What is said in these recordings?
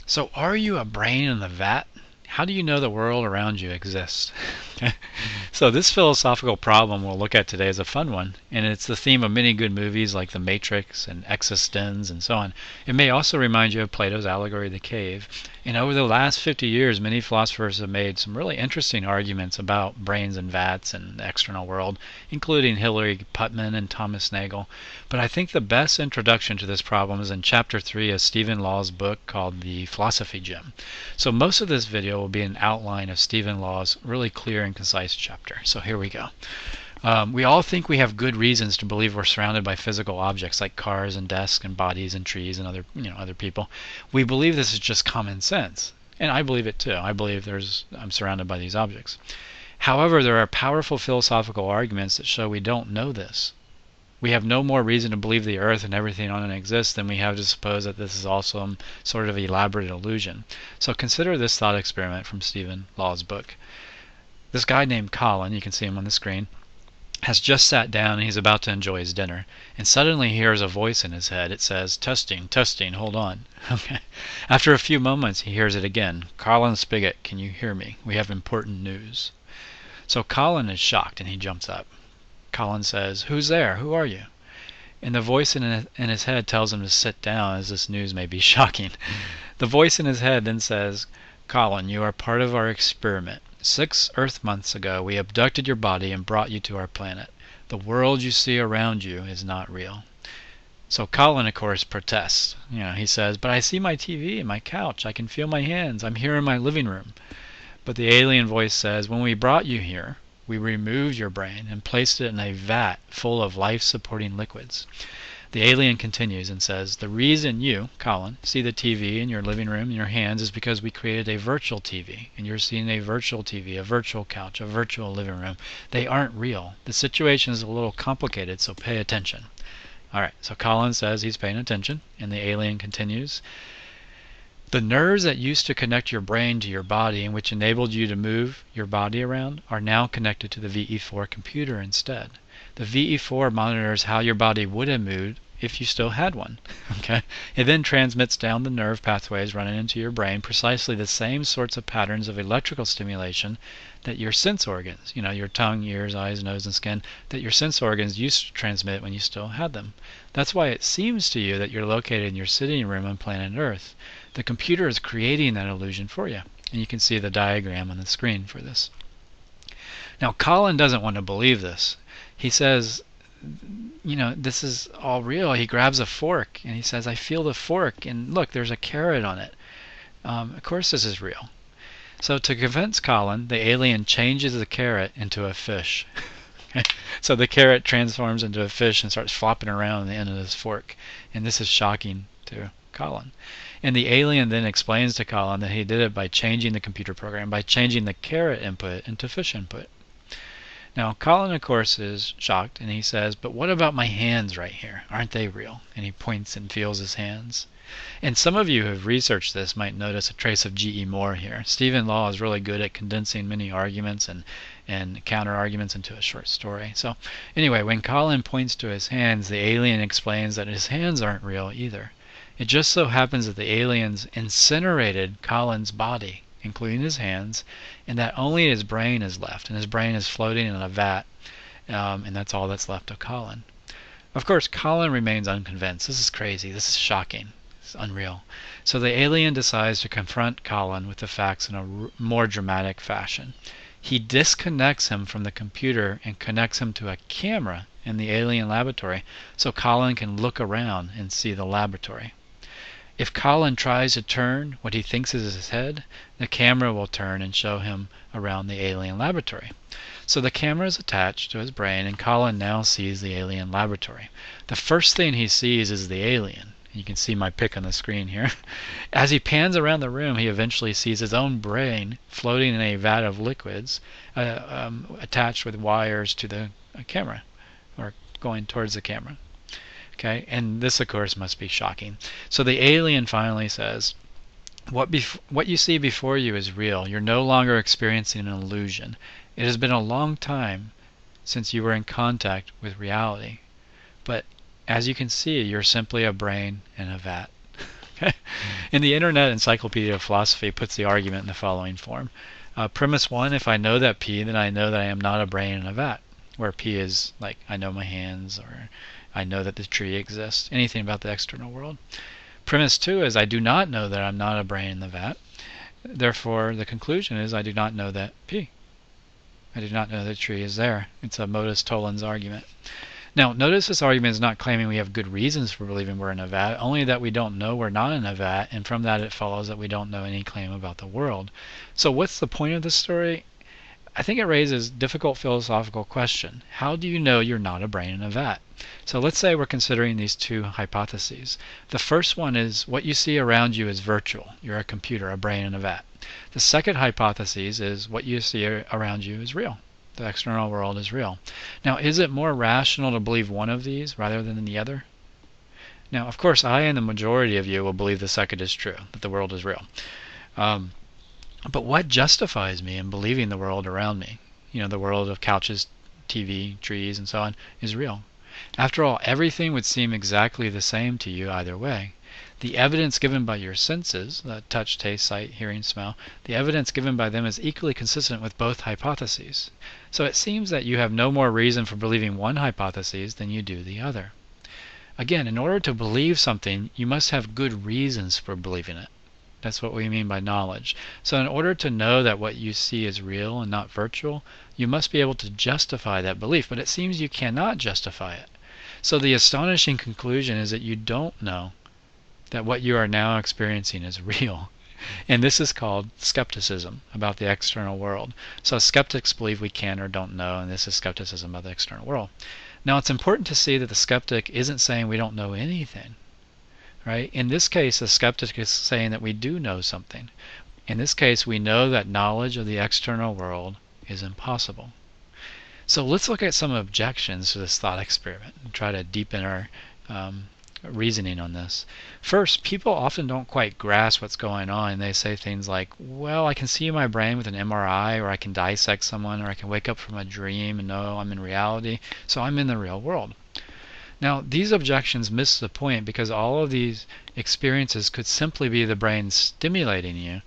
So are you a brain in the vat? How do you know the world around you exists? So this philosophical problem we'll look at today is a fun one, and it's the theme of many good movies like The Matrix and Existence and so on. It may also remind you of Plato's allegory of the cave. And over the last 50 years, many philosophers have made some really interesting arguments about brains and vats and the external world, including Hilary Putnam and Thomas Nagel. But I think the best introduction to this problem is in Chapter 3 of Stephen Law's book called The Philosophy Gem. So most of this video will be an outline of Stephen Law's really clear and concise chapter. So here we go. We all think we have good reasons to believe we're surrounded by physical objects like cars and desks and bodies and trees and other people. We believe this is just common sense, and I believe it too. I believe I'm surrounded by these objects. However, there are powerful philosophical arguments that show we don't know this. We have no more reason to believe the earth and everything on it exists than we have to suppose that this is also some sort of elaborate illusion. So consider this thought experiment from Stephen Law's book. This guy named Colin, you can see him on the screen, has just sat down and he's about to enjoy his dinner. And suddenly he hears a voice in his head. It says, "Testing, testing, hold on." Okay. After a few moments he hears it again. "Colin Spigot, can you hear me? We have important news." So Colin is shocked and he jumps up. Colin says, "Who's there? Who are you?" And the voice in his head tells him to sit down, as this news may be shocking. The voice in his head then says, "Colin, you are part of our experiment. 6 Earth months ago we abducted your body and brought you to our planet. The world you see around you is not real." So Colin, of course, protests. He says, "But I see my TV and my couch. I can feel my hands. I'm here in my living room." But the alien voice says, "When we brought you here, we removed your brain and placed it in a vat full of life-supporting liquids." The alien continues and says, "The reason you, Colin, see the TV in your living room in your hands is because we created a virtual TV, and you're seeing a virtual TV, a virtual couch, a virtual living room. They aren't real. The situation is a little complicated, so pay attention." Alright, so Colin says he's paying attention, and the alien continues, "The nerves that used to connect your brain to your body and which enabled you to move your body around are now connected to the VE4 computer instead. The VE4 monitors how your body would have moved if you still had one." Okay? It then transmits down the nerve pathways running into your brain precisely the same sorts of patterns of electrical stimulation that your sense organs, your tongue, ears, eyes, nose, and skin, that your sense organs used to transmit when you still had them. That's why it seems to you that you're located in your sitting room on planet Earth. The computer is creating that illusion for you. And you can see the diagram on the screen for this. Now, Colin doesn't want to believe this. He says, this is all real. He grabs a fork and he says, "I feel the fork, and look, there's a carrot on it. Of course this is real." So to convince Colin, the alien changes the carrot into a fish. So the carrot transforms into a fish and starts flopping around on the end of his fork. And this is shocking to Colin. And the alien then explains to Colin that he did it by changing the computer program, by changing the carrot input into fish input. Now, Colin, of course, is shocked, and he says, "But what about my hands right here? Aren't they real?" And he points and feels his hands. And some of you who have researched this might notice a trace of G.E. Moore here. Stephen Law is really good at condensing many arguments and counter-arguments into a short story. So anyway, when Colin points to his hands, the alien explains that his hands aren't real either. It just so happens that the aliens incinerated Colin's body, including his hands, and that only his brain is left, and his brain is floating in a vat, and that's all that's left of Colin. Of course, Colin remains unconvinced. This is crazy. This is shocking. It's unreal. So the alien decides to confront Colin with the facts in a more dramatic fashion. He disconnects him from the computer and connects him to a camera in the alien laboratory so Colin can look around and see the laboratory. If Colin tries to turn what he thinks is his head, the camera will turn and show him around the alien laboratory. So the camera is attached to his brain, and Colin now sees the alien laboratory. The first thing he sees is the alien. You can see my pic on the screen here. As he pans around the room, he eventually sees his own brain floating in a vat of liquids attached with wires to the camera, or going towards the camera. Okay, and this, of course, must be shocking. So the alien finally says, what you see before you is real. You're no longer experiencing an illusion. It has been a long time since you were in contact with reality. But as you can see, you're simply a brain in a vat. And the Internet Encyclopedia of Philosophy puts the argument in the following form. Premise 1, if I know that P, then I know that I am not a brain in a vat, where P is like I know my hands, or I know that the tree exists, anything about the external world. Premise 2 is I do not know that I'm not a brain in the vat. Therefore, the conclusion is I do not know that P. I do not know that the tree is there. It's a modus tollens argument. Now, notice this argument is not claiming we have good reasons for believing we're in a vat, only that we don't know we're not in a vat, and from that it follows that we don't know any claim about the world. So what's the point of this story? I think it raises a difficult philosophical question. How do you know you're not a brain in a vat? So let's say we're considering these two hypotheses. The first one is what you see around you is virtual. You're a computer, a brain in a vat. The second hypothesis is what you see around you is real. The external world is real. Now, is it more rational to believe one of these rather than the other? Now, of course, I and the majority of you will believe the second is true, that the world is real. But what justifies me in believing the world around me, the world of couches, TV, trees, and so on, is real? After all, everything would seem exactly the same to you either way. The evidence given by your senses, touch, taste, sight, hearing, smell, the evidence given by them is equally consistent with both hypotheses. So it seems that you have no more reason for believing one hypothesis than you do the other. Again, in order to believe something, you must have good reasons for believing it. That's what we mean by knowledge. So in order to know that what you see is real and not virtual, you must be able to justify that belief, but it seems you cannot justify it. So the astonishing conclusion is that you don't know that what you are now experiencing is real. And this is called skepticism about the external world. So skeptics believe we can or don't know, and this is skepticism about the external world. Now it's important to see that the skeptic isn't saying we don't know anything. Right? In this case, the skeptic is saying that we do know something. In this case, we know that knowledge of the external world is impossible. So let's look at some objections to this thought experiment and try to deepen our reasoning on this. First, people often don't quite grasp what's going on, and they say things like, well, I can see my brain with an MRI, or I can dissect someone, or I can wake up from a dream and know I'm in reality, so I'm in the real world. Now, these objections miss the point because all of these experiences could simply be the brain stimulating you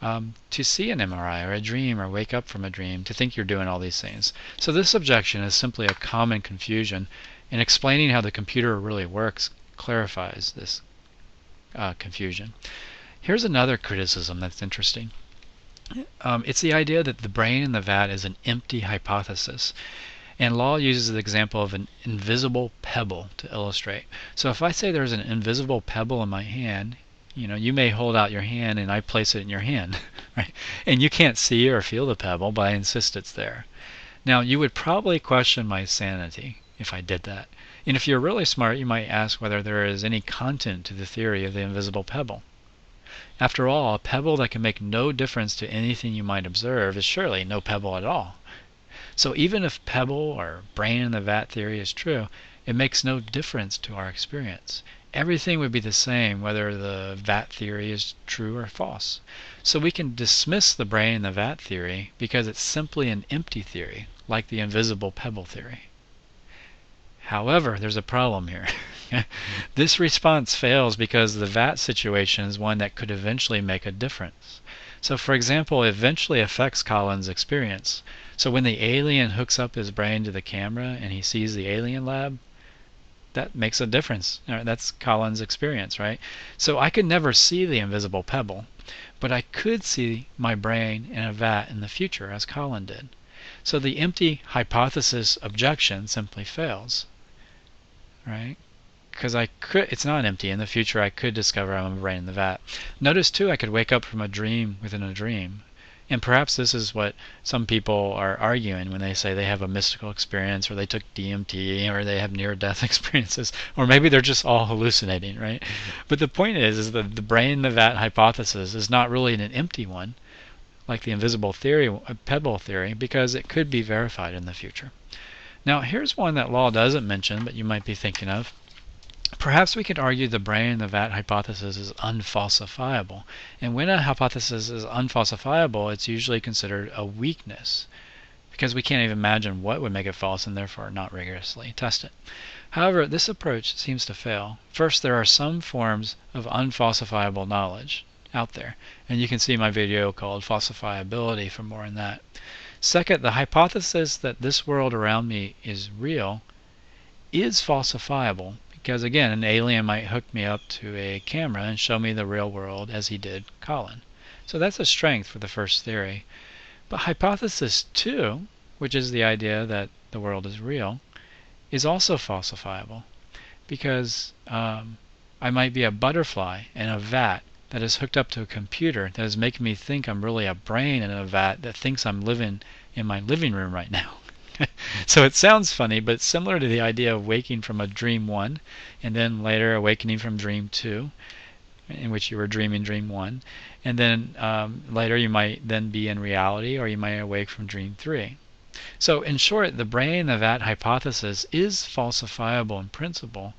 to see an MRI or a dream or wake up from a dream, to think you're doing all these things. So this objection is simply a common confusion, and explaining how the computer really works clarifies this confusion. Here's another criticism that's interesting. It's the idea that the brain in the vat is an empty hypothesis. And Law uses the example of an invisible pebble to illustrate. So if I say there's an invisible pebble in my hand, you may hold out your hand and I place it in your hand, right? And you can't see or feel the pebble, but I insist it's there. Now, you would probably question my sanity if I did that. And if you're really smart, you might ask whether there is any content to the theory of the invisible pebble. After all, a pebble that can make no difference to anything you might observe is surely no pebble at all. So even if pebble or brain in the vat theory is true, it makes no difference to our experience. Everything would be the same whether the vat theory is true or false. So we can dismiss the brain in the vat theory because it's simply an empty theory, like the invisible pebble theory. However, there's a problem here. This response fails because the vat situation is one that could eventually make a difference. So for example, it eventually affects Colin's experience. So when the alien hooks up his brain to the camera and he sees the alien lab, that makes a difference. That's Colin's experience, right? So I could never see the invisible pebble, but I could see my brain in a vat in the future, as Colin did. So the empty hypothesis objection simply fails, right? Because it's not empty. In the future, I could discover I'm a brain in the vat. Notice too, I could wake up from a dream within a dream. And perhaps this is what some people are arguing when they say they have a mystical experience, or they took DMT, or they have near-death experiences, or maybe they're just all hallucinating, right? But the point is that the brain in the vat hypothesis is not really an empty one, like the invisible theory, pebble theory, because it could be verified in the future. Now, here's one that Law doesn't mention, but you might be thinking of. Perhaps we could argue the brain in the vat hypothesis is unfalsifiable. And when a hypothesis is unfalsifiable, it's usually considered a weakness, because we can't even imagine what would make it false and therefore not rigorously test it. However, this approach seems to fail. First, there are some forms of unfalsifiable knowledge out there, and you can see my video called Falsifiability for more on that. Second, the hypothesis that this world around me is real is falsifiable, because again, an alien might hook me up to a camera and show me the real world as he did Colin. So that's a strength for the first theory. But hypothesis 2, which is the idea that the world is real, is also falsifiable, because I might be a butterfly in a vat that is hooked up to a computer that is making me think I'm really a brain in a vat that thinks I'm living in my living room right now. So it sounds funny, but it's similar to the idea of waking from a dream 1 and then later awakening from dream 2, in which you were dreaming dream 1, and then later you might then be in reality, or you might awake from dream 3. So in short, the brain in the vat hypothesis is falsifiable in principle,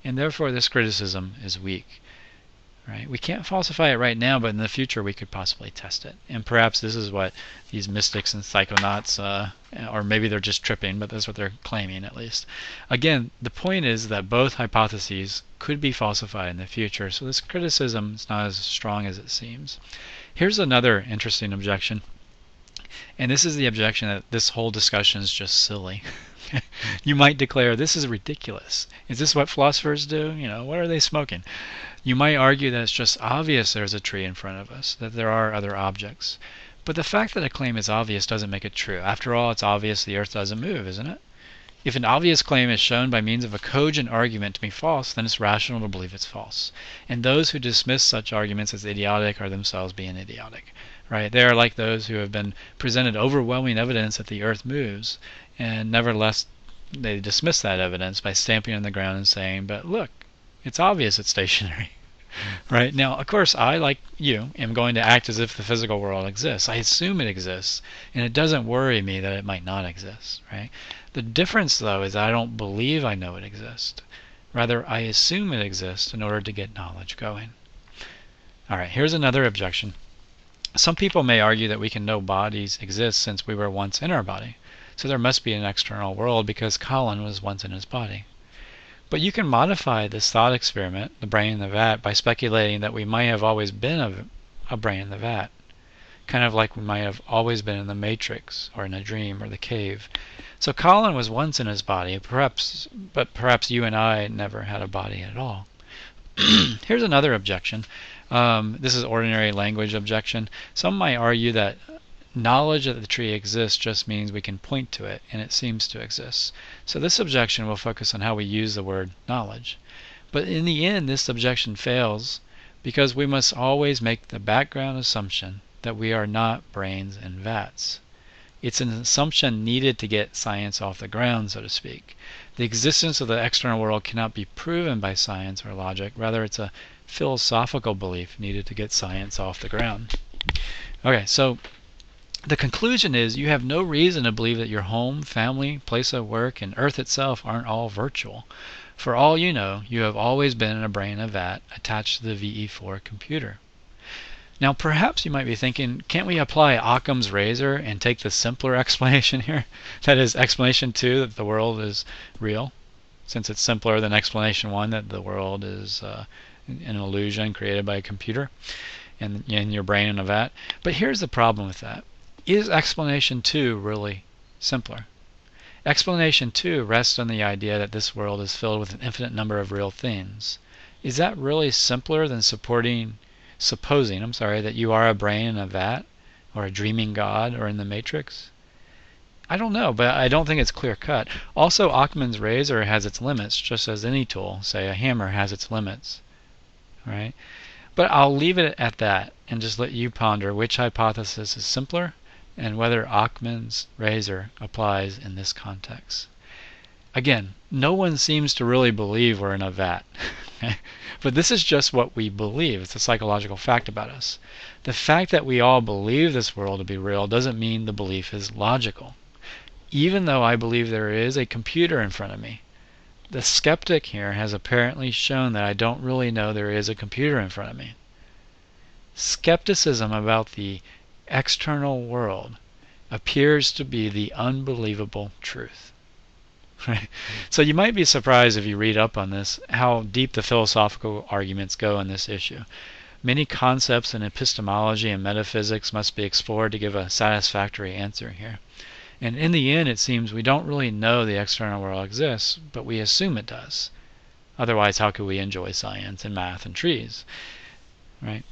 and therefore this criticism is weak. Right? We can't falsify it right now, but in the future we could possibly test it. And perhaps this is what these mystics and psychonauts, or maybe they're just tripping, but that's what they're claiming at least. Again, the point is that both hypotheses could be falsified in the future, so this criticism is not as strong as it seems. Here's another interesting objection, and this is the objection that this whole discussion is just silly. You might declare, this is ridiculous. Is this what philosophers do? What are they smoking? You might argue that it's just obvious there's a tree in front of us, that there are other objects. But the fact that a claim is obvious doesn't make it true. After all, it's obvious the Earth doesn't move, isn't it? If an obvious claim is shown by means of a cogent argument to be false, then it's rational to believe it's false. And those who dismiss such arguments as idiotic are themselves being idiotic. Right? They are like those who have been presented overwhelming evidence that the Earth moves, and nevertheless they dismiss that evidence by stamping on the ground and saying, but look, it's obvious it's stationary. Right? Now, of course, I, like you, am going to act as if the physical world exists. I assume it exists, and it doesn't worry me that it might not exist. Right? The difference, though, is I don't believe I know it exists. Rather, I assume it exists in order to get knowledge going. All right, here's another objection. Some people may argue that we can know bodies exist since we were once in our body. So there must be an external world because Colin was once in his body. But you can modify this thought experiment, the brain in the vat, by speculating that we might have always been a brain in the vat. Kind of like we might have always been in the Matrix, or in a dream, or the cave. So Colin was once in his body, but perhaps you and I never had a body at all. Here's another objection. This is ordinary language objection. Some might argue that knowledge that the tree exists just means we can point to it, and it seems to exist. So this objection will focus on how we use the word knowledge. But in the end, this objection fails because we must always make the background assumption that we are not brains in vats. It's an assumption needed to get science off the ground, so to speak. The existence of the external world cannot be proven by science or logic. Rather, it's a philosophical belief needed to get science off the ground. Okay, so the conclusion is you have no reason to believe that your home, family, place of work, and Earth itself aren't all virtual. For all you know, you have always been in a brain in a vat attached to the VE4 computer. Now perhaps you might be thinking, can't we apply Occam's razor and take the simpler explanation here? That is explanation 2, that the world is real, since it's simpler than explanation 1, that the world is an illusion created by a computer and in your brain in a vat. But here's the problem with that. Is explanation 2 really simpler? Explanation 2 rests on the idea that this world is filled with an infinite number of real things. Is that really simpler than supposing that you are a brain in a vat, or a dreaming god, or in the Matrix? I don't know, but I don't think it's clear-cut. Also, Occam's razor has its limits, just as any tool, say a hammer, has its limits. Right? But I'll leave it at that and just let you ponder which hypothesis is simpler and whether Occam's razor applies in this context. Again, no one seems to really believe we're in a vat. But this is just what we believe. It's a psychological fact about us. The fact that we all believe this world to be real doesn't mean the belief is logical. Even though I believe there is a computer in front of me, the skeptic here has apparently shown that I don't really know there is a computer in front of me. Skepticism about the external world appears to be the unbelievable truth. Right? So you might be surprised if you read up on this how deep the philosophical arguments go on this issue. Many concepts in epistemology and metaphysics must be explored to give a satisfactory answer here. And in the end, it seems we don't really know the external world exists, but we assume it does. Otherwise, how could we enjoy science and math and trees? Right?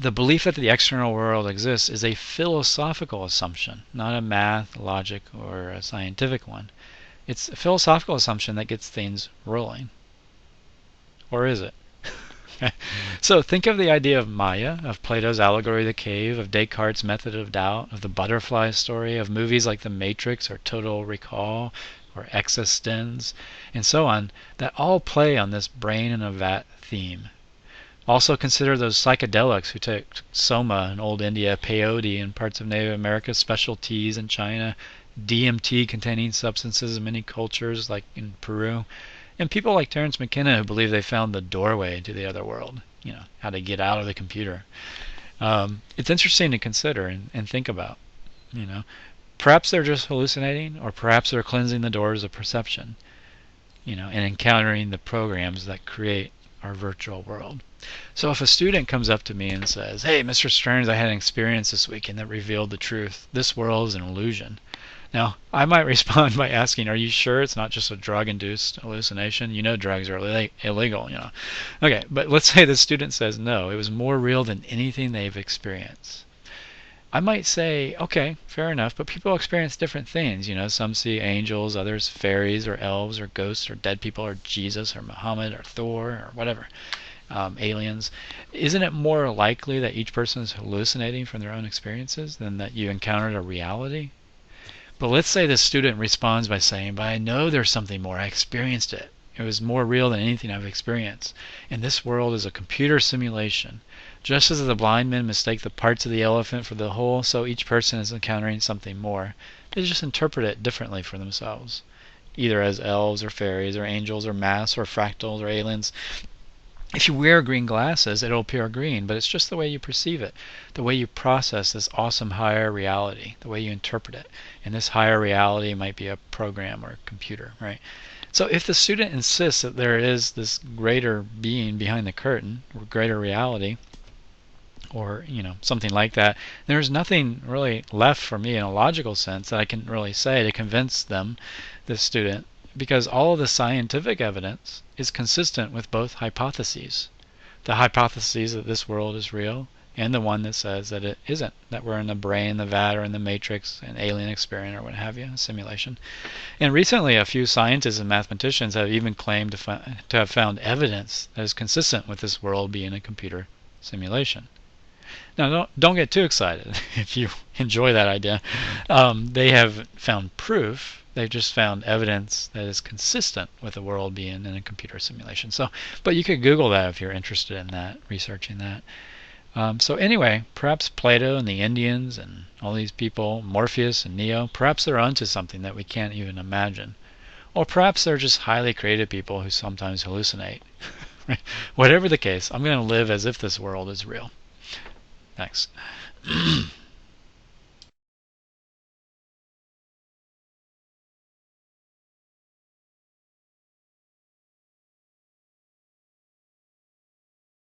The belief that the external world exists is a philosophical assumption, not a math, logic, or a scientific one. It's a philosophical assumption that gets things rolling. Or is it? So think of the idea of Maya, of Plato's allegory of the cave, of Descartes' method of doubt, of the butterfly story, of movies like The Matrix or Total Recall or Existenz, and so on, that all play on this brain in a vat theme. Also consider those psychedelics who took soma in old India, peyote in parts of Native America, special teas in China, DMT containing substances in many cultures like in Peru, and people like Terence McKenna who believe they found the doorway to the other world, how to get out of the computer. It's interesting to consider and think about. Perhaps they're just hallucinating, or perhaps they're cleansing the doors of perception, and encountering the programs that create our virtual world. So if a student comes up to me and says, "Hey, Mr. Stearns, I had an experience this weekend that revealed the truth. This world is an illusion." Now, I might respond by asking, "Are you sure it's not just a drug-induced hallucination? You know drugs are illegal, Okay, but let's say the student says, "No, it was more real than anything they've experienced." I might say, okay, fair enough, but people experience different things. Some see angels, others fairies or elves or ghosts or dead people or Jesus or Muhammad or Thor or whatever, aliens. Isn't it more likely that each person is hallucinating from their own experiences than that you encountered a reality? But let's say the student responds by saying, "But I know there's something more. I experienced it. It was more real than anything I've experienced. And this world is a computer simulation. Just as the blind men mistake the parts of the elephant for the whole, so each person is encountering something more. They just interpret it differently for themselves, either as elves or fairies or angels or masks or fractals or aliens. If you wear green glasses, it'll appear green, but it's just the way you perceive it, the way you process this awesome higher reality, the way you interpret it. And this higher reality might be a program or a computer, right? So if the student insists that there is this greater being behind the curtain, or greater reality, or something like that, there's nothing really left for me in a logical sense that I can really say to convince them, the student, because all of the scientific evidence is consistent with both hypotheses. The hypothesis that this world is real, and the one that says that it isn't, that we're in the brain, the vat, or in the matrix, an alien experiment, or what have you, a simulation. And recently, a few scientists and mathematicians have even claimed to have found evidence that is consistent with this world being a computer simulation. Now, don't get too excited if you enjoy that idea. They have found proof. They've just found evidence that is consistent with the world being in a computer simulation. But you could Google that if you're interested in that, researching that. So anyway, perhaps Plato and the Indians and all these people, Morpheus and Neo, perhaps they're onto something that we can't even imagine. Or perhaps they're just highly creative people who sometimes hallucinate. Whatever the case, I'm going to live as if this world is real. Thanks.